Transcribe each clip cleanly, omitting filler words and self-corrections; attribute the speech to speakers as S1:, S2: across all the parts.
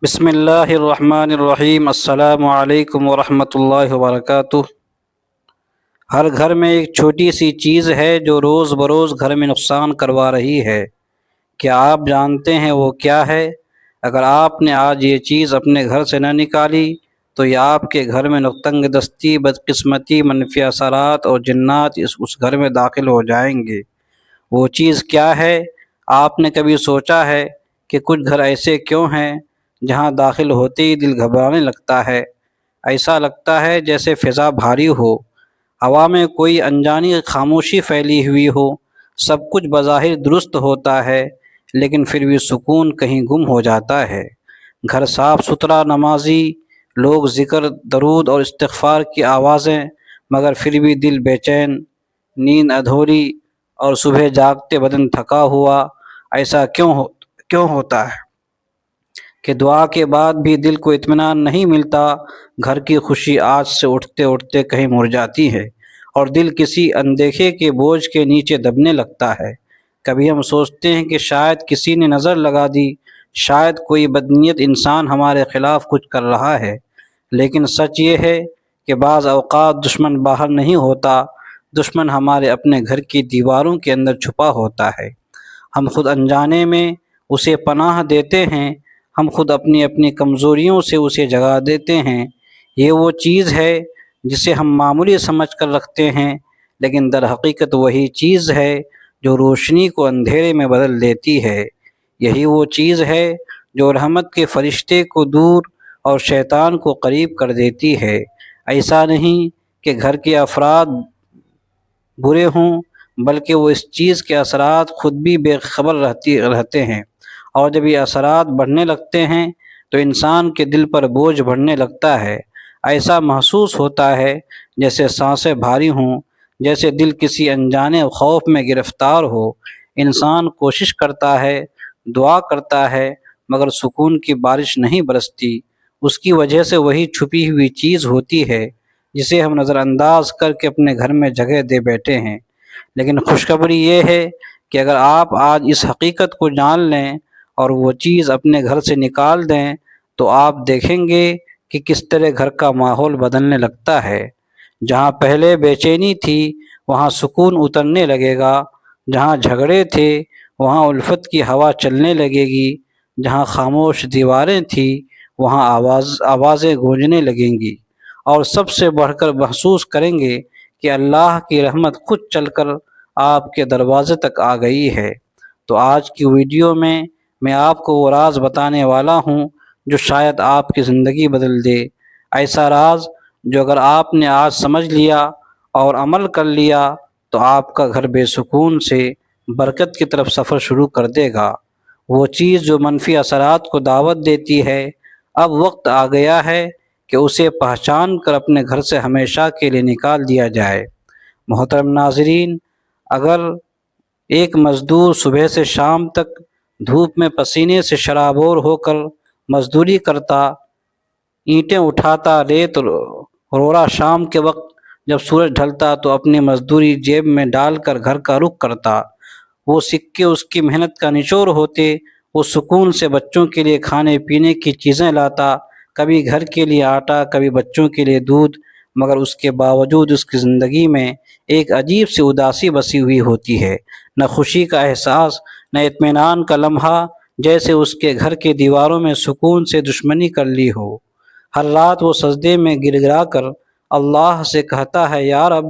S1: بسم اللہ الرحمن الرحیم۔ السلام علیکم ورحمۃ اللہ وبرکاتہ۔ ہر گھر میں ایک چھوٹی سی چیز ہے جو روز بروز گھر میں نقصان کروا رہی ہے۔ کیا آپ جانتے ہیں وہ کیا ہے؟ اگر آپ نے آج یہ چیز اپنے گھر سے نہ نکالی تو یہ آپ کے گھر میں تنگ دستی، بدقسمتی، منفی اثرات اور جنات اس گھر میں داخل ہو جائیں گے۔ وہ چیز کیا ہے؟ آپ نے کبھی سوچا ہے کہ کچھ گھر ایسے کیوں ہیں جہاں داخل ہوتے ہی دل گھبرانے لگتا ہے؟ ایسا لگتا ہے جیسے فضا بھاری ہو، ہوا میں کوئی انجانی خاموشی پھیلی ہوئی ہو۔ سب کچھ بظاہر درست ہوتا ہے لیکن پھر بھی سکون کہیں گم ہو جاتا ہے۔ گھر صاف ستھرا، نمازی لوگ، ذکر، درود اور استغفار کی آوازیں، مگر پھر بھی دل بے چین، نیند ادھوری اور صبح جاگتے بدن تھکا ہوا۔ ایسا کیوں ہوتا ہے کہ دعا کے بعد بھی دل کو اطمینان نہیں ملتا؟ گھر کی خوشی آج سے اٹھتے اٹھتے کہیں مرجھاتی ہے اور دل کسی اندیکھے کے بوجھ کے نیچے دبنے لگتا ہے۔ کبھی ہم سوچتے ہیں کہ شاید کسی نے نظر لگا دی، شاید کوئی بدنیت انسان ہمارے خلاف کچھ کر رہا ہے، لیکن سچ یہ ہے کہ بعض اوقات دشمن باہر نہیں ہوتا، دشمن ہمارے اپنے گھر کی دیواروں کے اندر چھپا ہوتا ہے۔ ہم خود انجانے میں اسے پناہ دیتے ہیں، ہم خود اپنی کمزوریوں سے اسے جگا دیتے ہیں۔ یہ وہ چیز ہے جسے ہم معمولی سمجھ کر رکھتے ہیں، لیکن در حقیقت وہی چیز ہے جو روشنی کو اندھیرے میں بدل دیتی ہے۔ یہی وہ چیز ہے جو رحمت کے فرشتے کو دور اور شیطان کو قریب کر دیتی ہے۔ ایسا نہیں کہ گھر کے افراد برے ہوں، بلکہ وہ اس چیز کے اثرات خود بھی بے خبر رہتے ہیں، اور جب یہ اثرات بڑھنے لگتے ہیں تو انسان کے دل پر بوجھ بڑھنے لگتا ہے۔ ایسا محسوس ہوتا ہے جیسے سانسیں بھاری ہوں، جیسے دل کسی انجانے خوف میں گرفتار ہو۔ انسان کوشش کرتا ہے، دعا کرتا ہے، مگر سکون کی بارش نہیں برستی۔ اس کی وجہ سے وہی چھپی ہوئی چیز ہوتی ہے جسے ہم نظر انداز کر کے اپنے گھر میں جگہ دے بیٹھے ہیں۔ لیکن خوشخبری یہ ہے کہ اگر آپ آج اس حقیقت کو جان لیں اور وہ چیز اپنے گھر سے نکال دیں تو آپ دیکھیں گے کہ کس طرح گھر کا ماحول بدلنے لگتا ہے۔ جہاں پہلے بے چینی تھی وہاں سکون اترنے لگے گا، جہاں جھگڑے تھے وہاں الفت کی ہوا چلنے لگے گی، جہاں خاموش دیواریں تھیں وہاں آوازیں گونجنے لگیں گی، اور سب سے بڑھ کر محسوس کریں گے کہ اللہ کی رحمت خود چل کر آپ کے دروازے تک آ گئی ہے۔ تو آج کی ویڈیو میں آپ کو وہ راز بتانے والا ہوں جو شاید آپ کی زندگی بدل دے۔ ایسا راز جو اگر آپ نے آج سمجھ لیا اور عمل کر لیا تو آپ کا گھر بے سکون سے برکت کی طرف سفر شروع کر دے گا۔ وہ چیز جو منفی اثرات کو دعوت دیتی ہے، اب وقت آ گیا ہے کہ اسے پہچان کر اپنے گھر سے ہمیشہ کے لیے نکال دیا جائے۔ محترم ناظرین، اگر ایک مزدور صبح سے شام تک دھوپ میں پسینے سے شرابور ہو کر مزدوری کرتا، اینٹیں اٹھاتا، ریت روڑا، شام کے وقت جب سورج ڈھلتا تو اپنی مزدوری جیب میں ڈال کر گھر کا رخ کرتا، وہ سکے اس کی محنت کا نچوڑ ہوتے، وہ سکون سے بچوں کے لیے کھانے پینے کی چیزیں لاتا، کبھی گھر کے لیے آٹا، کبھی بچوں کے لیے دودھ، مگر اس کے باوجود اس کی زندگی میں ایک عجیب سی اداسی بسی ہوئی ہوتی ہے، نہ خوشی کا احساس، نہ اطمینان کا لمحہ، جیسے اس کے گھر کے دیواروں میں سکون سے دشمنی کر لی ہو۔ ہر رات وہ سجدے میں گر گرا کر اللہ سے کہتا ہے، یا رب،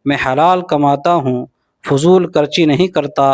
S1: میں حلال کماتا ہوں، فضول خرچی نہیں کرتا،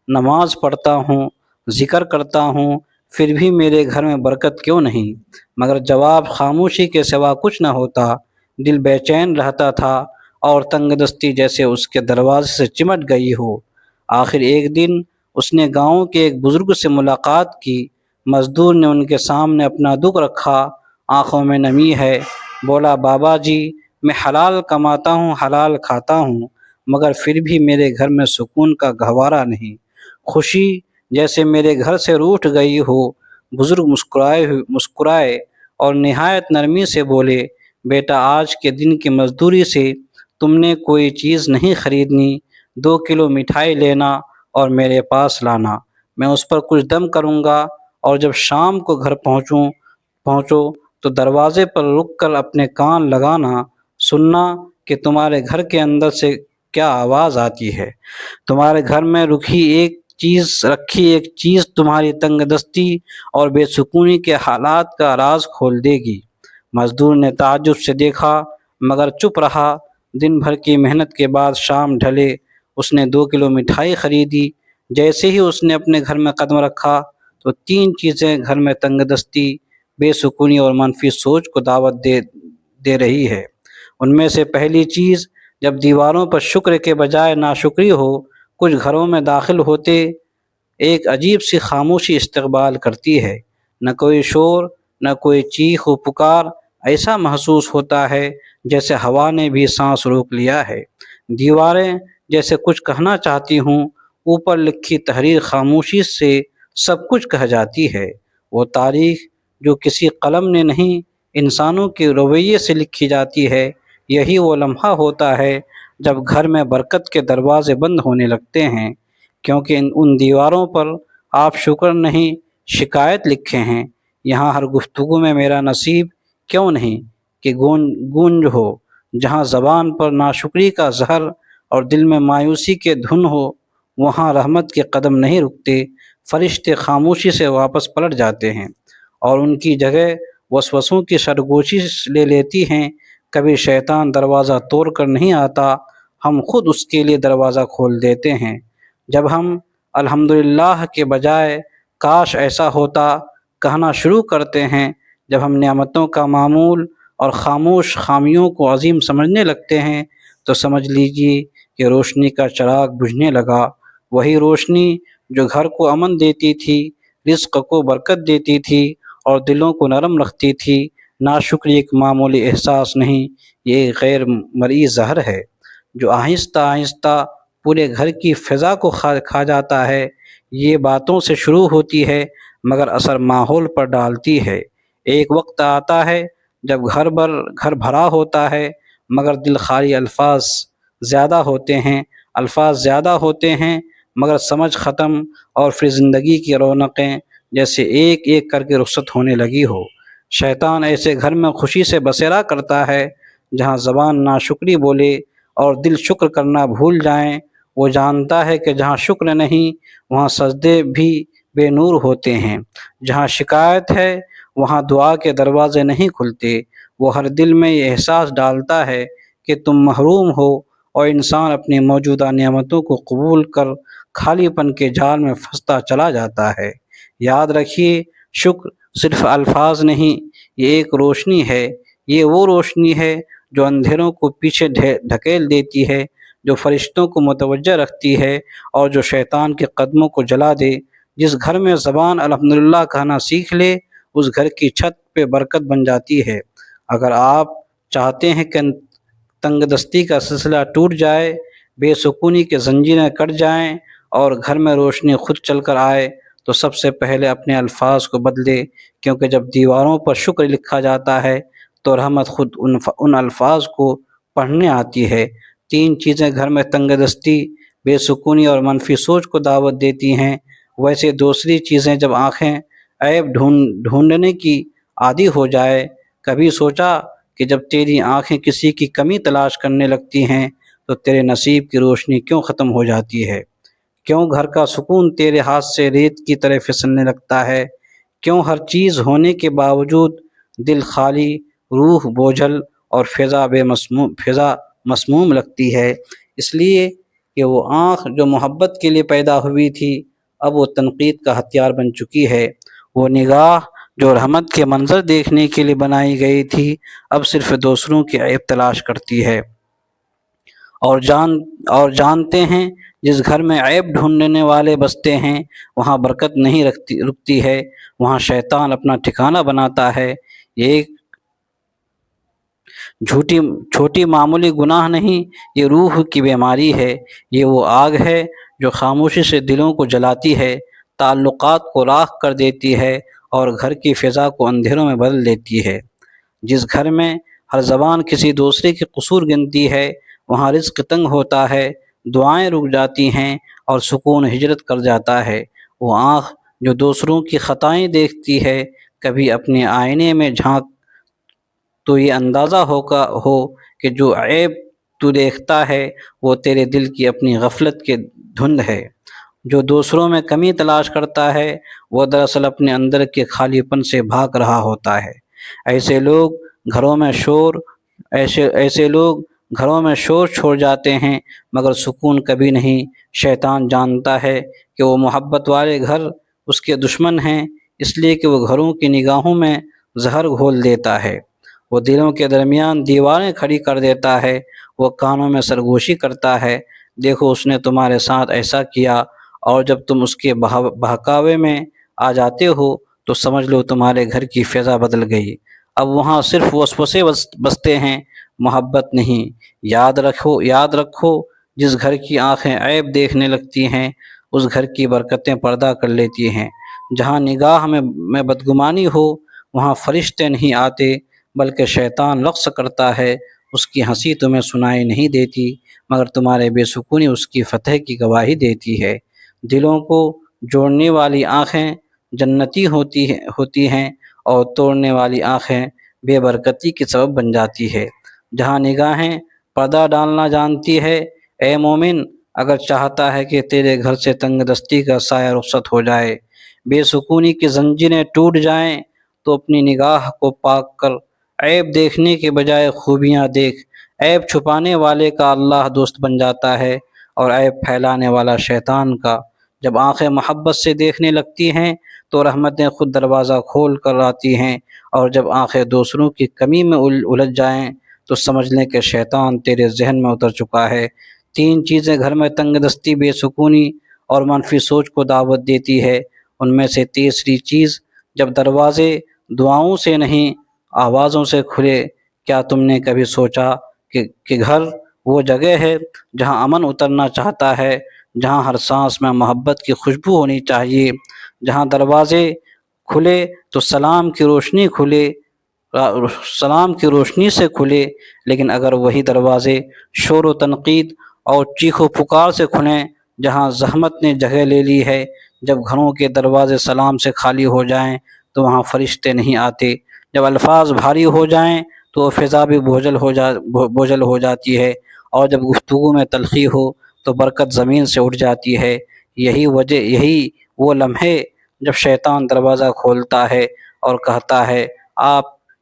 S1: نماز پڑھتا ہوں، ذکر کرتا ہوں، پھر بھی میرے گھر میں برکت کیوں نہیں؟ مگر جواب خاموشی کے سوا کچھ نہ ہوتا۔ دل بے چین رہتا تھا اور تنگ دستی جیسے اس کے دروازے سے چمٹ گئی ہو۔ آخر ایک دن اس نے گاؤں کے ایک بزرگ سے ملاقات کی۔ مزدور نے ان کے سامنے اپنا دکھ رکھا، آنکھوں میں نمی ہے۔ بولا، بابا جی، میں حلال کماتا ہوں، حلال کھاتا ہوں، مگر پھر بھی میرے گھر میں سکون کا گہوارہ نہیں، خوشی جیسے میرے گھر سے روٹھ گئی ہو۔ بزرگ مسکرائے اور نہایت نرمی سے بولے، بیٹا، آج کے دن کی مزدوری سے تم نے کوئی چیز نہیں خریدنی، 2 کلو مٹھائی لینا اور میرے پاس لانا، میں اس پر کچھ دم کروں گا، اور جب شام کو گھر پہنچوں پہنچو تو دروازے پر رک کر اپنے کان لگانا، سننا کہ تمہارے گھر کے اندر سے کیا آواز آتی ہے۔ تمہارے گھر میں رکھی ایک چیز تمہاری تنگ دستی اور بے سکونی کے حالات کا راز کھول دے گی۔ مزدور نے تعجب سے دیکھا مگر چپ رہا۔ دن بھر کی محنت کے بعد شام ڈھلے، اس نے 2 کلو مٹھائی خریدی۔ جیسے ہی اس نے اپنے گھر میں قدم رکھا تو 3 چیزیں گھر میں تنگ دستی، بے سکونی اور منفی سوچ کو دعوت دے رہی ہے۔ ان میں سے پہلی چیز، جب دیواروں پر شکر کے بجائے ناشکری ہو، کچھ گھروں میں داخل ہوتے ایک عجیب سی خاموشی استقبال کرتی ہے۔ نہ کوئی شور، نہ کوئی چیخ و پکار، ایسا محسوس ہوتا ہے جیسے ہوا نے بھی سانس روک لیا ہے۔ دیواریں جیسے کچھ کہنا چاہتی ہوں، اوپر لکھی تحریر خاموشی سے سب کچھ کہہ جاتی ہے۔ وہ تاریخ جو کسی قلم نے نہیں، انسانوں کے رویے سے لکھی جاتی ہے۔ یہی وہ لمحہ ہوتا ہے جب گھر میں برکت کے دروازے بند ہونے لگتے ہیں، کیونکہ ان دیواروں پر آپ شکر نہیں، شکایت لکھے ہیں۔ یہاں ہر گفتگو میں میرا نصیب کیوں نہیں کہ گونج ہو۔ جہاں زبان پر ناشکری کا زہر اور دل میں مایوسی کے دھن ہو، وہاں رحمت کے قدم نہیں رکتے۔ فرشتے خاموشی سے واپس پلٹ جاتے ہیں اور ان کی جگہ وسوسوں کی سرگوشی لے لیتی ہیں۔ کبھی شیطان دروازہ توڑ کر نہیں آتا، ہم خود اس کے لیے دروازہ کھول دیتے ہیں۔ جب ہم الحمدللہ کے بجائے کاش ایسا ہوتا کہنا شروع کرتے ہیں، جب ہم نعمتوں کا معمول اور خاموش خامیوں کو عظیم سمجھنے لگتے ہیں، تو سمجھ لیجیے کہ روشنی کا چراغ بجھنے لگا۔ وہی روشنی جو گھر کو امن دیتی تھی، رزق کو برکت دیتی تھی اور دلوں کو نرم رکھتی تھی۔ ناشکری ایک معمولی احساس نہیں، یہ ایک غیر مرئی زہر ہے جو آہستہ آہستہ پورے گھر کی فضا کو کھا جاتا ہے۔ یہ باتوں سے شروع ہوتی ہے مگر اثر ماحول پر ڈالتی ہے۔ ایک وقت آتا ہے جب گھر بھرا ہوتا ہے مگر دل خالی، الفاظ زیادہ ہوتے ہیں مگر سمجھ ختم، اور پھر زندگی کی رونقیں جیسے ایک ایک کر کے رخصت ہونے لگی ہو۔ شیطان ایسے گھر میں خوشی سے بسیرا کرتا ہے جہاں زبان ناشکری بولے اور دل شکر کرنا بھول جائیں۔ وہ جانتا ہے کہ جہاں شکر نہیں، وہاں سجدے بھی بے نور ہوتے ہیں۔ جہاں شکایت ہے، وہاں دعا کے دروازے نہیں کھلتے۔ وہ ہر دل میں یہ احساس ڈالتا ہے کہ تم محروم ہو، اور انسان اپنی موجودہ نعمتوں کو قبول کر خالی پن کے جال میں پھنستا چلا جاتا ہے۔ یاد رکھیے، شکر صرف الفاظ نہیں، یہ ایک روشنی ہے۔ یہ وہ روشنی ہے جو اندھیروں کو پیچھے ڈھکیل دیتی ہے، جو فرشتوں کو متوجہ رکھتی ہے اور جو شیطان کے قدموں کو جلا دے۔ جس گھر میں زبان الحمدللہ کہنا سیکھ لے، اس گھر کی چھت پہ برکت بن جاتی ہے۔ اگر آپ چاہتے ہیں کہ تنگ دستی کا سلسلہ ٹوٹ جائے، بے سکونی کے زنجیریں کٹ جائیں اور گھر میں روشنی خود چل کر آئے، تو سب سے پہلے اپنے الفاظ کو بدلے، کیونکہ جب دیواروں پر شکر لکھا جاتا ہے تو رحمت خود ان الفاظ کو پڑھنے آتی ہے۔ 3 چیزیں گھر میں تنگ دستی، بے سکونی اور منفی سوچ کو دعوت دیتی ہیں۔ ویسے دوسری چیزیں جب آنکھیں عیب ڈھونڈنے کی عادی ہو جائے۔ کبھی سوچا کہ جب تیری آنکھیں کسی کی کمی تلاش کرنے لگتی ہیں تو تیرے نصیب کی روشنی کیوں ختم ہو جاتی ہے؟ کیوں گھر کا سکون تیرے ہاتھ سے ریت کی طرح پھسلنے لگتا ہے؟ کیوں ہر چیز ہونے کے باوجود دل خالی، روح بوجھل اور فضا مسموم لگتی ہے؟ اس لیے کہ وہ آنکھ جو محبت کے لیے پیدا ہوئی تھی، اب وہ تنقید کا ہتھیار بن چکی ہے۔ وہ نگاہ جو رحمت کے منظر دیکھنے کے لیے بنائی گئی تھی، اب صرف دوسروں کی عیب تلاش کرتی ہے۔ اور جانتے ہیں، جس گھر میں عیب ڈھونڈنے والے بستے ہیں، وہاں برکت نہیں رکتی ہے، وہاں شیطان اپنا ٹھکانہ بناتا ہے۔ یہ ایک چھوٹی معمولی گناہ نہیں، یہ روح کی بیماری ہے۔ یہ وہ آگ ہے جو خاموشی سے دلوں کو جلاتی ہے، تعلقات کو راکھ کر دیتی ہے اور گھر کی فضا کو اندھیروں میں بدل دیتی ہے۔ جس گھر میں ہر زبان کسی دوسرے کی قصور گنتی ہے، وہاں رزق تنگ ہوتا ہے، دعائیں رک جاتی ہیں اور سکون ہجرت کر جاتا ہے۔ وہ آنکھ جو دوسروں کی خطائیں دیکھتی ہے، کبھی اپنے آئینے میں جھانک تو یہ اندازہ ہو کہ جو عیب تو دیکھتا ہے وہ تیرے دل کی اپنی غفلت کے دھند ہے۔ جو دوسروں میں کمی تلاش کرتا ہے وہ دراصل اپنے اندر کے خالی پن سے بھاگ رہا ہوتا ہے۔ ایسے لوگ گھروں میں شور ایسے لوگ گھروں میں شور چھوڑ جاتے ہیں مگر سکون کبھی نہیں۔ شیطان جانتا ہے کہ وہ محبت والے گھر اس کے دشمن ہیں، اس لیے کہ وہ گھروں کی نگاہوں میں زہر گھول دیتا ہے۔ وہ دلوں کے درمیان دیواریں کھڑی کر دیتا ہے، وہ کانوں میں سرگوشی کرتا ہے، دیکھو اس نے تمہارے ساتھ ایسا کیا، اور جب تم اس کے بہکاوے میں آ جاتے ہو تو سمجھ لو تمہارے گھر کی فضا بدل گئی۔ اب وہاں صرف وسوسے بستے ہیں، محبت نہیں۔ یاد رکھو جس گھر کی آنکھیں عیب دیکھنے لگتی ہیں اس گھر کی برکتیں پردہ کر لیتی ہیں۔ جہاں نگاہ میں بدگمانی ہو وہاں فرشتے نہیں آتے بلکہ شیطان رقص کرتا ہے۔ اس کی ہنسی تمہیں سنائی نہیں دیتی مگر تمہارے بے سکونی اس کی فتح کی گواہی دیتی ہے۔ دلوں کو جوڑنے والی آنکھیں جنتی ہوتی ہیں اور توڑنے والی آنکھیں بے برکتی کی سبب بن جاتی ہے۔ جہاں نگاہیں پردہ ڈالنا جانتی ہے، اے مومن اگر چاہتا ہے کہ تیرے گھر سے تنگ دستی کا سایہ رخصت ہو جائے، بے سکونی کی زنجیریں ٹوٹ جائیں، تو اپنی نگاہ کو پاک کر عیب دیکھنے کے بجائے خوبیاں دیکھ۔ عیب چھپانے والے کا اللہ دوست بن جاتا ہے اور عیب پھیلانے والا شیطان کا۔ جب آنکھیں محبت سے دیکھنے لگتی ہیں تو رحمتیں خود دروازہ کھول کر آتی ہیں، اور جب آنکھیں دوسروں کی کمی میں الجھ جائیں تو سمجھ لیں کہ شیطان تیرے ذہن میں اتر چکا ہے۔ 3 چیزیں گھر میں تنگ دستی، بے سکونی اور منفی سوچ کو دعوت دیتی ہے۔ ان میں سے تیسری چیز، جب دروازے دعاؤں سے نہیں آوازوں سے کھلے۔ کیا تم نے کبھی سوچا کہ گھر وہ جگہ ہے جہاں امن اترنا چاہتا ہے، جہاں ہر سانس میں محبت کی خوشبو ہونی چاہیے، جہاں دروازے کھلے تو سلام کی روشنی سے کھلے، لیکن اگر وہی دروازے شور و تنقید اور چیخ و پکار سے کھلیں، جہاں زحمت نے جگہ لے لی ہے۔ جب گھروں کے دروازے سلام سے خالی ہو جائیں تو وہاں فرشتے نہیں آتے۔ جب الفاظ بھاری ہو جائیں تو فضا بھی بوجھل ہو جاتی ہے، اور جب گفتگو میں تلخی ہو تو برکت زمین سے اٹھ جاتی ہے۔ یہی وہ لمحے جب شیطان دروازہ کھولتا ہے اور کہتا ہے،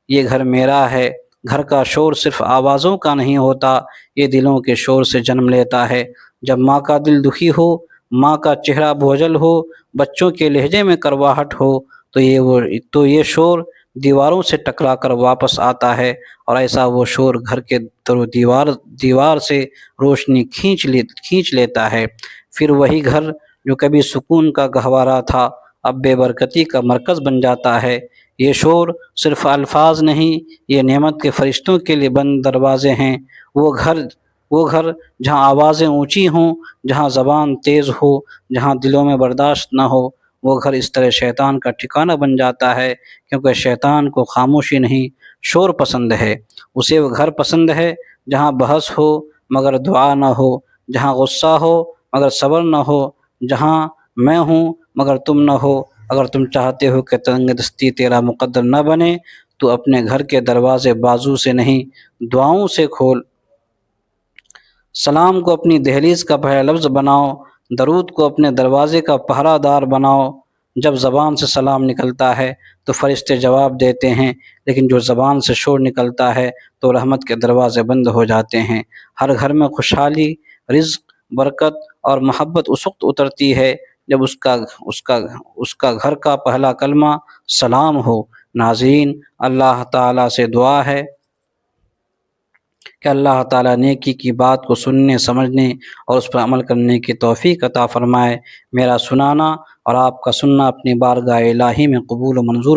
S1: یہ گھر میرا ہے۔ گھر کا شور صرف آوازوں کا نہیں ہوتا، یہ دلوں کے شور سے جنم لیتا ہے۔ جب ماں کا دل دکھی ہو، ماں کا چہرہ بوجھل ہو، بچوں کے لہجے میں کرواہٹ ہو تو یہ شور دیواروں سے ٹکرا کر واپس آتا ہے، اور ایسا وہ شور گھر کے در و دیوار سے روشنی کھینچ لیتا ہے۔ پھر وہی گھر جو کبھی سکون کا گہوارہ تھا اب بے برکتی کا مرکز بن جاتا ہے۔ یہ شور صرف الفاظ نہیں، یہ نعمت کے فرشتوں کے لیے بند دروازے ہیں۔ وہ گھر جہاں آوازیں اونچی ہوں، جہاں زبان تیز ہو، جہاں دلوں میں برداشت نہ ہو، وہ گھر اس طرح شیطان کا ٹھکانہ بن جاتا ہے، کیونکہ شیطان کو خاموشی نہیں، شور پسند ہے۔ اسے وہ گھر پسند ہے جہاں بحث ہو مگر دعا نہ ہو، جہاں غصہ ہو مگر صبر نہ ہو، جہاں میں ہوں مگر تم نہ ہو۔ اگر تم چاہتے ہو کہ تنگ دستی تیرا مقدر نہ بنے تو اپنے گھر کے دروازے بازو سے نہیں دعاؤں سے کھول۔ سلام کو اپنی دہلیز کا پہلا لفظ بناؤ، درود کو اپنے دروازے کا پہرہ دار بناؤ۔ جب زبان سے سلام نکلتا ہے تو فرشتے جواب دیتے ہیں، لیکن جو زبان سے شور نکلتا ہے تو رحمت کے دروازے بند ہو جاتے ہیں۔ ہر گھر میں خوشحالی، رزق، برکت اور محبت اس وقت اترتی ہے جب اس کا گھر کا پہلا کلمہ سلام ہو۔ ناظرین، اللہ تعالیٰ سے دعا ہے کہ اللہ تعالیٰ نیکی کی بات کو سننے، سمجھنے اور اس پر عمل کرنے کی توفیق عطا فرمائے۔ میرا سنانا اور آپ کا سننا اپنی بارگاہ الہی میں قبول و منظور